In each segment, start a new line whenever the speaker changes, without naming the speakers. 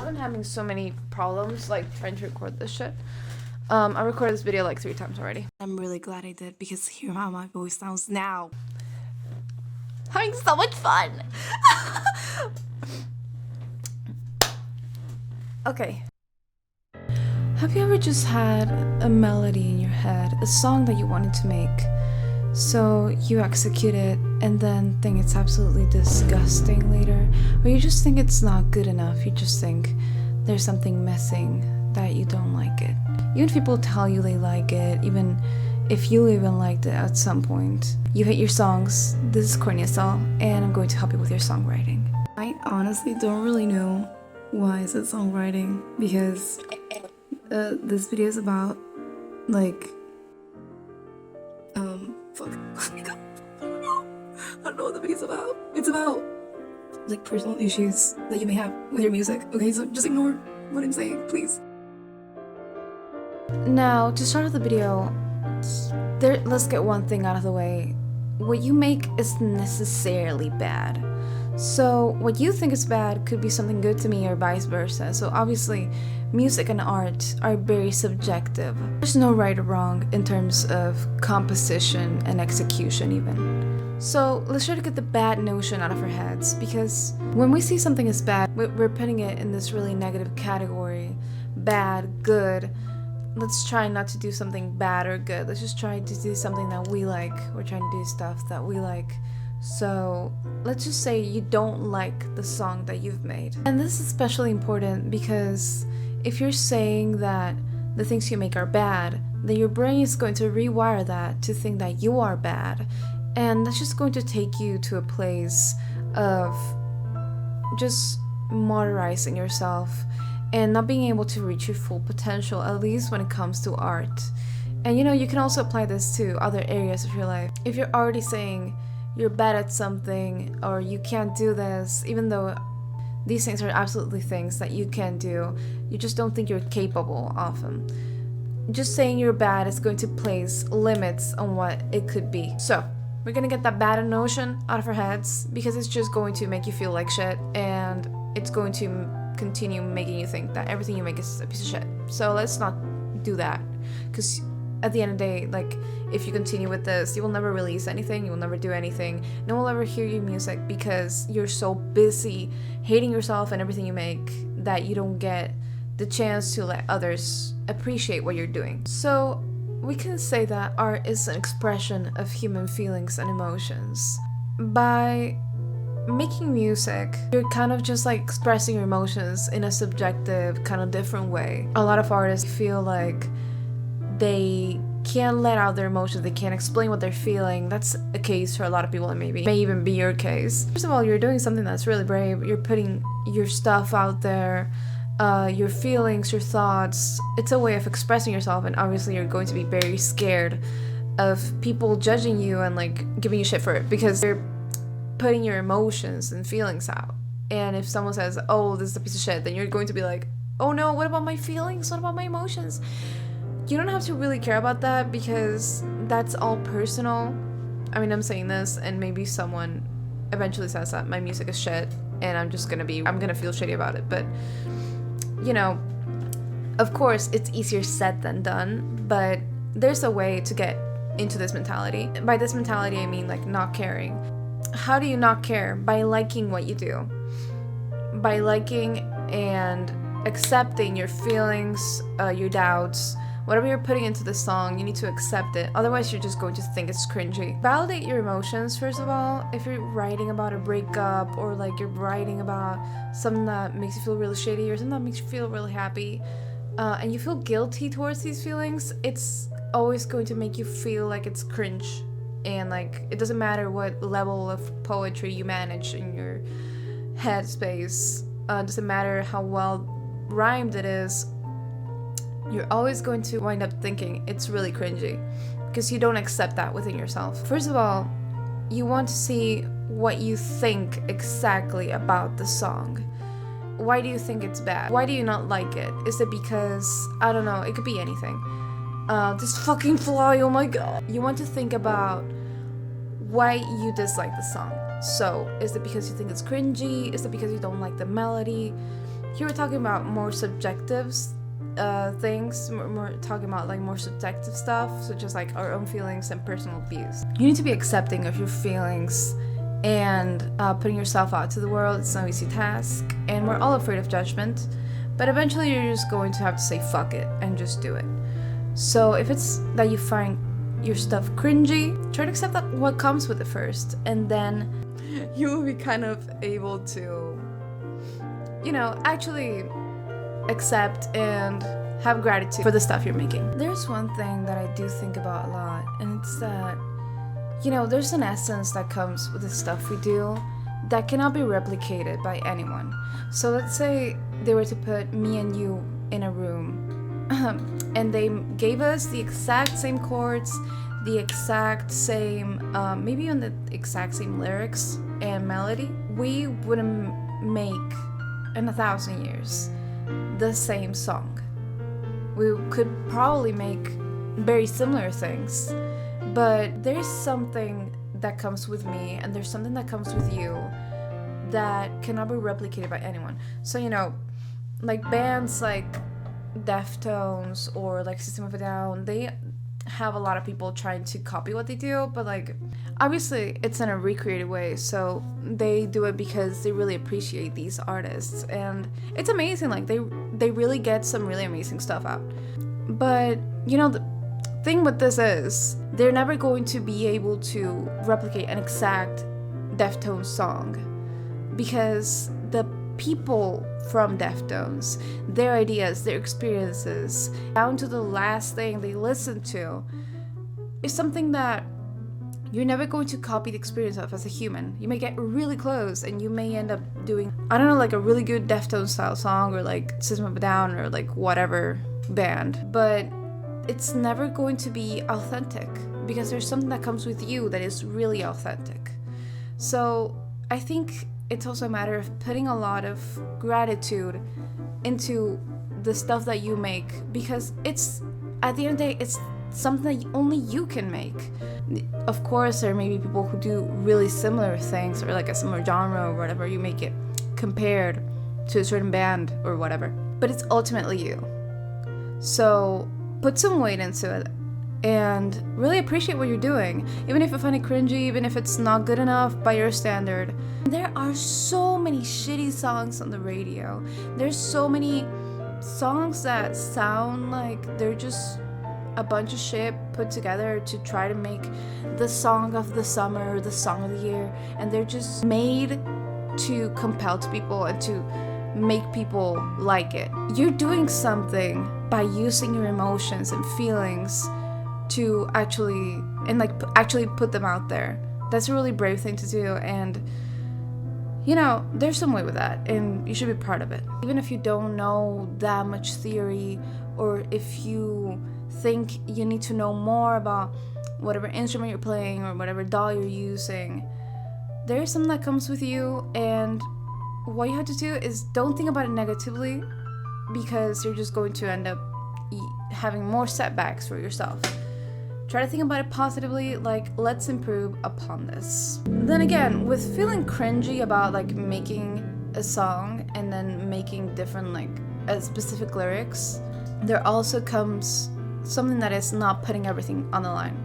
been having so many problems like trying to record this shit. I recorded this video like 3 times already. I'm really glad I did because hear how my voice sounds now. Having so much fun. Okay. Have you ever just had a melody in your head, a song that you wanted to make, so you execute it and then think it's absolutely disgusting later, or you just think it's not good enough, you just think there's something missing, that you don't like it. Even if people tell you they like it, even if you even liked it at some point, you hate your songs. This is CORNEA-SAL, and I'm going to help you with your songwriting. I honestly don't really know why I said songwriting, because this video is about, like, fuck. I don't know what the video's about. It's about, like, personal issues that you may have with your music. Okay, so just ignore what I'm saying, please. Now, to start off the video, let's get one thing out of the way. What you make is necessarily bad. So what you think is bad could be something good to me, or vice versa. So obviously, music and art are very subjective. There's no right or wrong in terms of composition and execution even. So let's try to get the bad notion out of our heads, because when we see something as bad, we're putting it in this really negative category. Bad, good. Let's try not to do something bad or good. Let's just try to do something that we like. We're trying to do stuff that we like. So let's just say you don't like the song that you've made. And this is especially important because if you're saying that the things you make are bad, then your brain is going to rewire that to think that you are bad. And that's just going to take you to a place of just martyrizing yourself and not being able to reach your full potential, at least when it comes to art. And you know, you can also apply this to other areas of your life. If you're already saying you're bad at something, or you can't do this, even though these things are absolutely things that you can do, you just don't think you're capable of them. Just saying you're bad is going to place limits on what it could be. So we're gonna get that bad notion out of our heads, because it's just going to make you feel like shit, and it's going to continue making you think that everything you make is a piece of shit. So let's not do that, because at the end of the day, like, if you continue with this, you will never release anything, you will never do anything, no one will ever hear your music, because you're so busy hating yourself and everything you make that you don't get the chance to let others appreciate what you're doing. So we can say that art is an expression of human feelings and emotions. By making music, you're kind of just like expressing your emotions in a subjective, kind of different way. A lot of artists feel like they can't let out their emotions, they can't explain what they're feeling. That's a case for a lot of people, and maybe may even be your case. First of all, you're doing something that's really brave. You're putting your stuff out there, your feelings, your thoughts. It's a way of expressing yourself, and obviously you're going to be very scared of people judging you and like giving you shit for it, because you're putting your emotions and feelings out. And if someone says, oh, this is a piece of shit, then you're going to be like, oh no, what about my feelings? What about my emotions? You don't have to really care about that, because that's all personal. I mean, I'm saying this, and maybe someone eventually says that my music is shit, and I'm gonna feel shitty about it. But, you know, of course, it's easier said than done, but there's a way to get into this mentality. By this mentality, I mean, like, not caring. How do you not care? By liking what you do. By liking and accepting your feelings, your doubts, whatever you're putting into the song, you need to accept it. Otherwise, you're just going to think it's cringy. Validate your emotions, first of all. If you're writing about a breakup, or like you're writing about something that makes you feel really shitty, or something that makes you feel really happy, and you feel guilty towards these feelings, it's always going to make you feel like it's cringe. And like, it doesn't matter what level of poetry you manage in your headspace, it doesn't matter how well rhymed it is, you're always going to wind up thinking it's really cringy, because you don't accept that within yourself. First of all, you want to see what you think exactly about the song. Why do you think it's bad? Why do you not like it? Is it because, I don't know, it could be anything. This fucking fly, oh my god. You want to think about why you dislike the song. So, is it because you think it's cringy? Is it because you don't like the melody? here we're talking about more subjective things. We're talking about like more subjective stuff, such as like our own feelings and personal views. You need to be accepting of your feelings, and putting yourself out to the world. It's no easy task, and we're all afraid of judgment, but eventually you're just going to have to say fuck it and just do it. So if it's that you find your stuff cringy, try to accept that what comes with it first, and then you will be kind of able to, you know, actually accept and have gratitude for the stuff you're making. There's one thing that I do think about a lot, and it's that, you know, there's an essence that comes with the stuff we do that cannot be replicated by anyone. So let's say they were to put me and you in a room and they gave us the exact same chords, the exact same, maybe even the exact same lyrics and melody. We wouldn't make in 1,000 years the same song. We could probably make very similar things, but there's something that comes with me and there's something that comes with you that cannot be replicated by anyone. So, you know, like bands like Deftones or like System of a Down, they have a lot of people trying to copy what they do, but like obviously it's in a recreated way, so they do it because they really appreciate these artists, and it's amazing. Like they really get some really amazing stuff out. But you know, the thing with this is they're never going to be able to replicate an exact Deftones song, because the people from Deftones, their ideas, their experiences, down to the last thing they listen to, is something that you're never going to copy the experience of as a human. You may get really close and you may end up doing, I don't know, like a really good Deftones style song, or like System of a Down, or like whatever band, but it's never going to be authentic, because there's something that comes with you that is really authentic. So I think it's also a matter of putting a lot of gratitude into the stuff that you make, because it's, at the end of the day, it's something that only you can make. Of course, there may be people who do really similar things, or like a similar genre or whatever, you make it compared to a certain band or whatever, but it's ultimately you. So put some weight into it and really appreciate what you're doing, even if you find it cringy, even if it's not good enough by your standard. There are so many shitty songs on the radio. There's so many songs that sound like they're just a bunch of shit put together to try to make the song of the summer or the song of the year, and they're just made to compel to people and to make people like it. You're doing something by using your emotions and feelings to actually put them out there. That's a really brave thing to do, and you know, there's some way with that, and you should be proud of it. Even if you don't know that much theory, or if you think you need to know more about whatever instrument you're playing or whatever doll you're using, there's something that comes with you, and what you have to do is don't think about it negatively, because you're just going to end up having more setbacks for yourself. Try to think about it positively, like, let's improve upon this. Then again, with feeling cringy about like making a song and then making different like specific lyrics, there also comes something that is not putting everything on the line.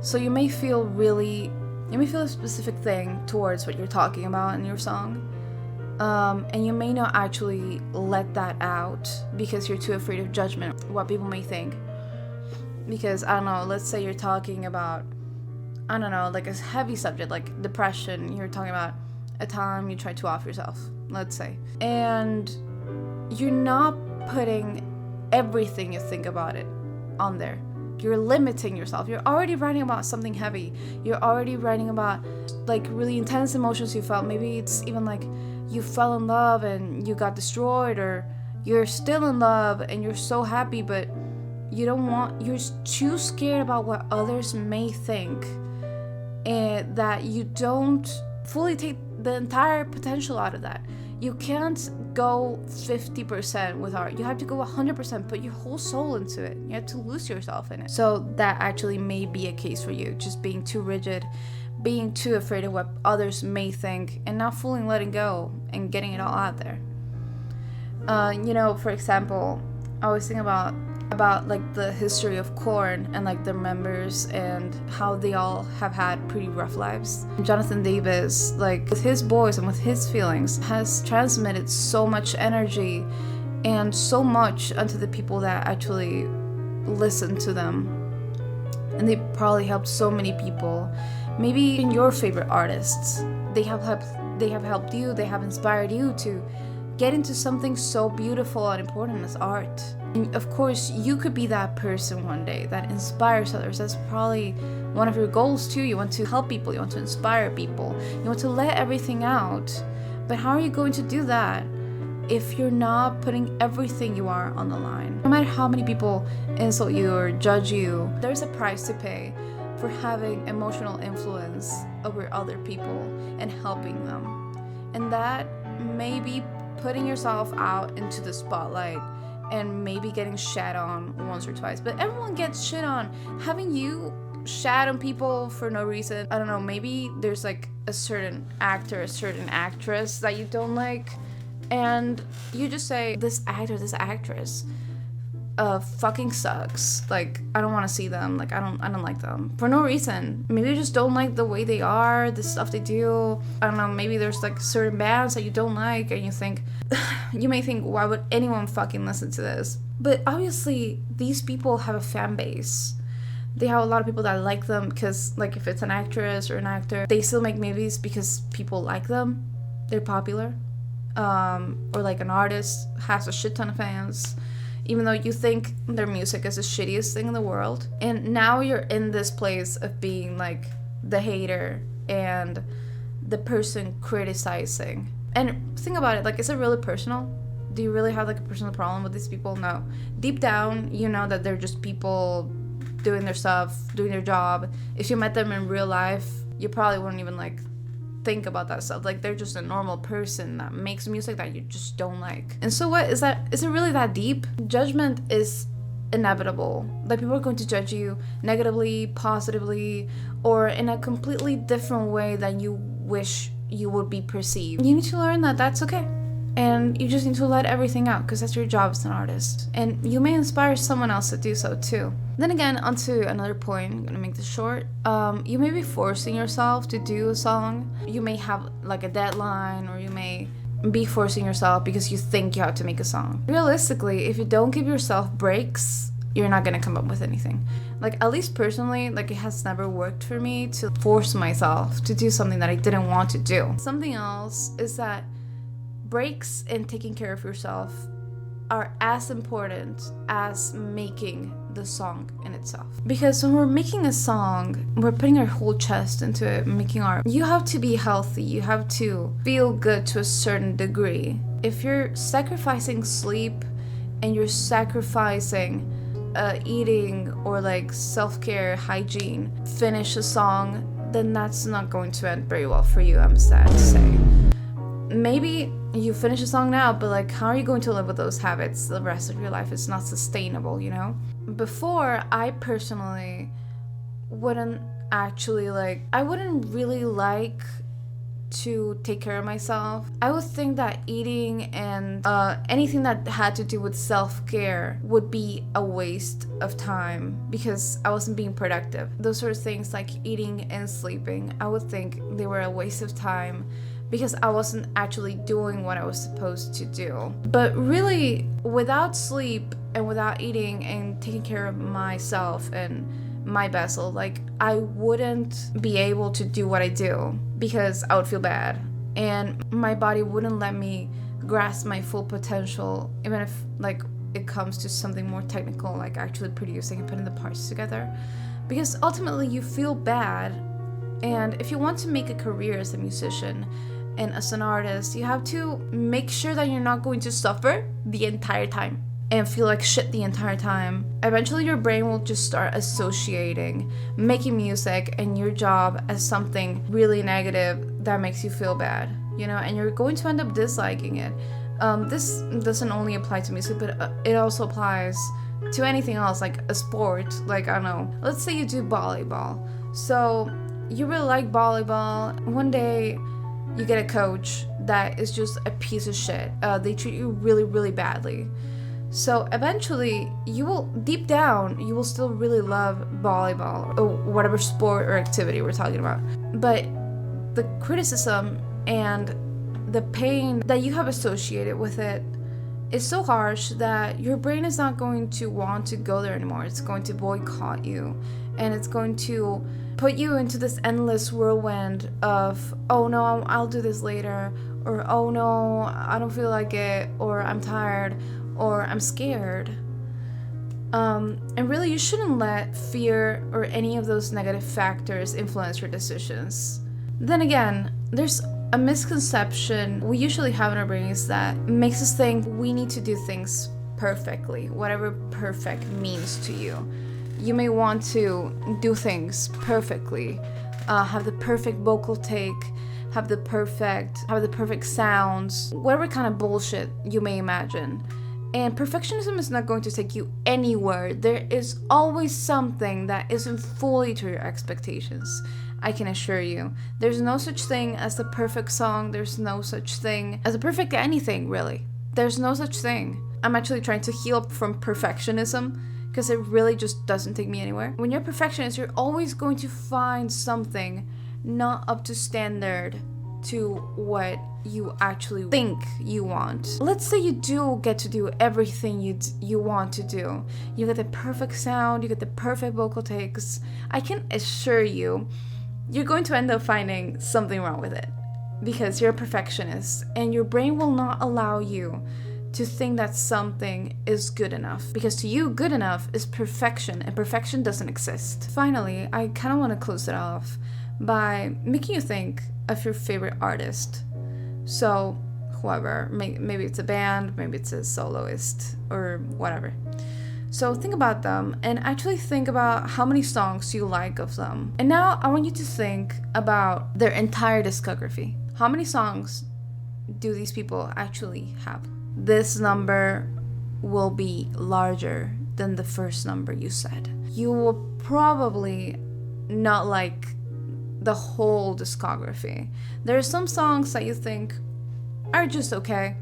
So you may feel a specific thing towards what you're talking about in your song, and you may not actually let that out because you're too afraid of judgment, what people may think. Because, I don't know, let's say you're talking about, I don't know, like a heavy subject like depression. You're talking about a time you tried to off yourself, let's say, and you're not putting everything you think about it on there. You're limiting yourself. You're already writing about something heavy. You're already writing about like really intense emotions you felt. Maybe it's even like you fell in love and you got destroyed, or you're still in love and you're so happy, but you're too scared about what others may think, and that you don't fully take the entire potential out of that. You can't go 50% with art. You have to go 100%, put your whole soul into it. You have to lose yourself in it. So that actually may be a case for you, just being too rigid, being too afraid of what others may think, and not fully letting go and getting it all out there. For example, I always think about like the history of Korn and like their members and how they all have had pretty rough lives. Jonathan Davis, like with his voice and with his feelings, has transmitted so much energy and so much onto the people that actually listen to them. And they probably helped so many people. Maybe even your favorite artists. They have helped you, they have inspired you to get into something so beautiful and important as art. And of course, you could be that person one day that inspires others. That's probably one of your goals too. You want to help people, you want to inspire people, you want to let everything out. But how are you going to do that if you're not putting everything you are on the line? No matter how many people insult you or judge you, there's a price to pay for having emotional influence over other people and helping them. And that may be putting yourself out into the spotlight and maybe getting shat on once or twice. But everyone gets shit on. Having you shat on people for no reason, I don't know, maybe there's like a certain actor, a certain actress that you don't like, and you just say, this actor, this actress fucking sucks. Like, I don't want to see them. Like, I don't like them for no reason. Maybe you just don't like the way they are, the stuff they do. I don't know, maybe there's like certain bands that you don't like and you think, you may think, why would anyone fucking listen to this? But obviously these people have a fan base. They have a lot of people that like them because, like, if it's an actress or an actor, they still make movies because people like them. They're popular. Or like an artist has a shit ton of fans, even though you think their music is the shittiest thing in the world. And now you're in this place of being like the hater and the person criticizing. And think about it, like, is it really personal? Do you really have like a personal problem with these people? No. Deep down, you know that they're just people doing their stuff, doing their job. If you met them in real life, you probably wouldn't even like think about that stuff. Like, they're just a normal person that makes music that you just don't like. And so what is that? Is it really that deep? Judgment is inevitable. Like, people are going to judge you negatively, positively, or in a completely different way than you wish you would be perceived. You need to learn that that's okay. And you just need to let everything out, because that's your job as an artist. And you may inspire someone else to do so too. Then again, onto another point, I'm gonna make this short. You may be forcing yourself to do a song. You may have like a deadline, or you may be forcing yourself because you think you have to make a song. Realistically, if you don't give yourself breaks, you're not gonna come up with anything. Like, at least personally, like, it has never worked for me to force myself to do something that I didn't want to do. Something else is that breaks and taking care of yourself are as important as making the song in itself. Because when we're making a song, we're putting our whole chest into it, making art. You have to be healthy, you have to feel good to a certain degree. If you're sacrificing sleep and you're sacrificing eating or like self-care, hygiene, finish a song, then that's not going to end very well for you, I'm sad to say. Maybe you finish a song now, but like, how are you going to live with those habits the rest of your life? It's not sustainable, you know? Before, I personally wouldn't actually I wouldn't really like to take care of myself. I would think that eating and anything that had to do with self-care would be a waste of time because I wasn't being productive. Those sort of things like eating and sleeping, I would think they were a waste of time because I wasn't actually doing what I was supposed to do. But really, without sleep and without eating and taking care of myself and my vessel, like, I wouldn't be able to do what I do because I would feel bad. And my body wouldn't let me grasp my full potential, even if, like, it comes to something more technical, like actually producing and putting the parts together. Because ultimately, you feel bad. And if you want to make a career as a musician, and as an artist, you have to make sure that you're not going to suffer the entire time and feel like shit the entire time. Eventually, your brain will just start associating making music and your job as something really negative that makes you feel bad, you know, and you're going to end up disliking it. This doesn't only apply to music, but it also applies to anything else, like a sport. Like, I don't know, let's say you do volleyball. So you really like volleyball. One day, you get a coach that is just a piece of shit. They treat you really, really badly. So eventually, you will, deep down, you will still really love volleyball or whatever sport or activity we're talking about. But the criticism and the pain that you have associated with it is so harsh that your brain is not going to want to go there anymore. It's going to boycott you, and it's going to put you into this endless whirlwind of, oh no, I'll do this later, or oh no, I don't feel like it, or I'm tired, or I'm scared. And really, you shouldn't let fear or any of those negative factors influence your decisions. Then again, there's a misconception we usually have in our brains that makes us think we need to do things perfectly, whatever perfect means to you. You may want to do things perfectly, have the perfect vocal take, have the perfect sounds, whatever kind of bullshit you may imagine. And perfectionism is not going to take you anywhere. There is always something that isn't fully to your expectations. I can assure you. There's no such thing as the perfect song. There's no such thing as a perfect anything, really. There's no such thing. I'm actually trying to heal from perfectionism because it really just doesn't take me anywhere. When you're a perfectionist, you're always going to find something not up to standard to what you actually think you want. Let's say you do get to do everything you want to do. You get the perfect sound, you get the perfect vocal takes. I can assure you, you're going to end up finding something wrong with it because you're a perfectionist and your brain will not allow you to think that something is good enough, because to you, good enough is perfection, and perfection doesn't exist. Finally, I kind of want to close it off by making you think of your favorite artist. So whoever, maybe it's a band, maybe it's a soloist, or whatever. So think about them and actually think about how many songs you like of them. And now I want you to think about their entire discography. How many songs do these people actually have? This number will be larger than the first number you said. You will probably not like the whole discography. There are some songs that you think are just okay.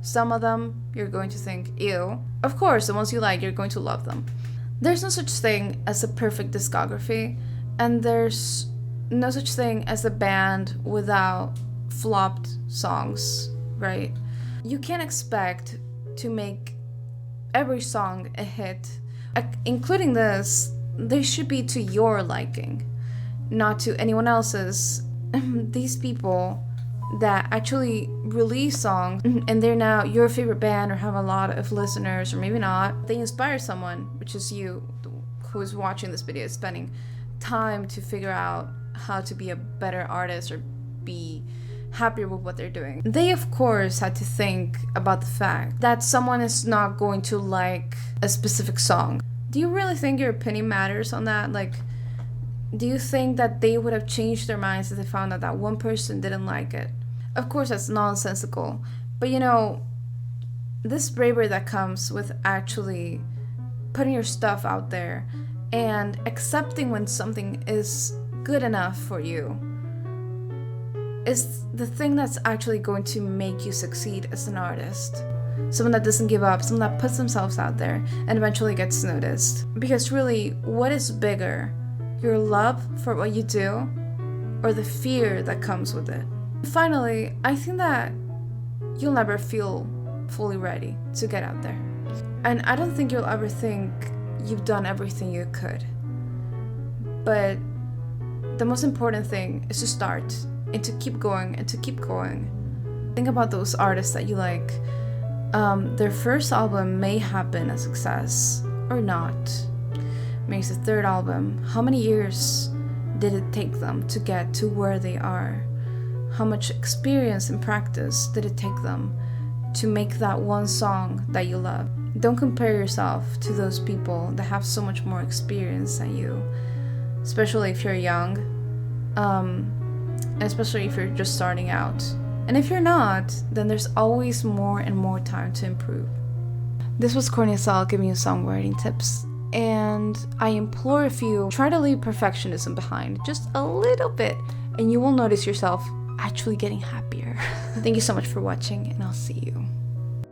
Some of them you're going to think, ew. Of course, the ones you like, you're going to love them. There's no such thing as a perfect discography, and there's no such thing as a band without flopped songs, right? You can't expect to make every song a hit. Including this, they should be to your liking, not to anyone else's. These people that actually release songs and they're now your favorite band or have a lot of listeners, or maybe not, they inspire someone, which is you who is watching this video, spending time to figure out how to be a better artist or be happier with what they're doing. They of course had to think about the fact that someone is not going to like a specific song. Do you really think your opinion matters on that? Like, do you think that they would have changed their minds if they found out that one person didn't like it? Of course, that's nonsensical. But you know, this bravery that comes with actually putting your stuff out there and accepting when something is good enough for you is the thing that's actually going to make you succeed as an artist. Someone that doesn't give up, someone that puts themselves out there and eventually gets noticed. Because really, what is bigger? Your love for what you do, or the fear that comes with it? Finally, I think that you'll never feel fully ready to get out there. And I don't think you'll ever think you've done everything you could. But the most important thing is to start and to keep going and to keep going. Think about those artists that you like. Their first album may have been a success or not. Maybe it's the third album. How many years did it take them to get to where they are? How much experience and practice did it take them to make that one song that you love? Don't compare yourself to those people that have so much more experience than you, especially if you're young, and especially if you're just starting out. And if you're not, then there's always more and more time to improve. This was CORNEA-SAL giving you songwriting tips. And I implore of you, try to leave perfectionism behind just a little bit, and you will notice yourself actually getting happier. Thank you so much for watching, and I'll see you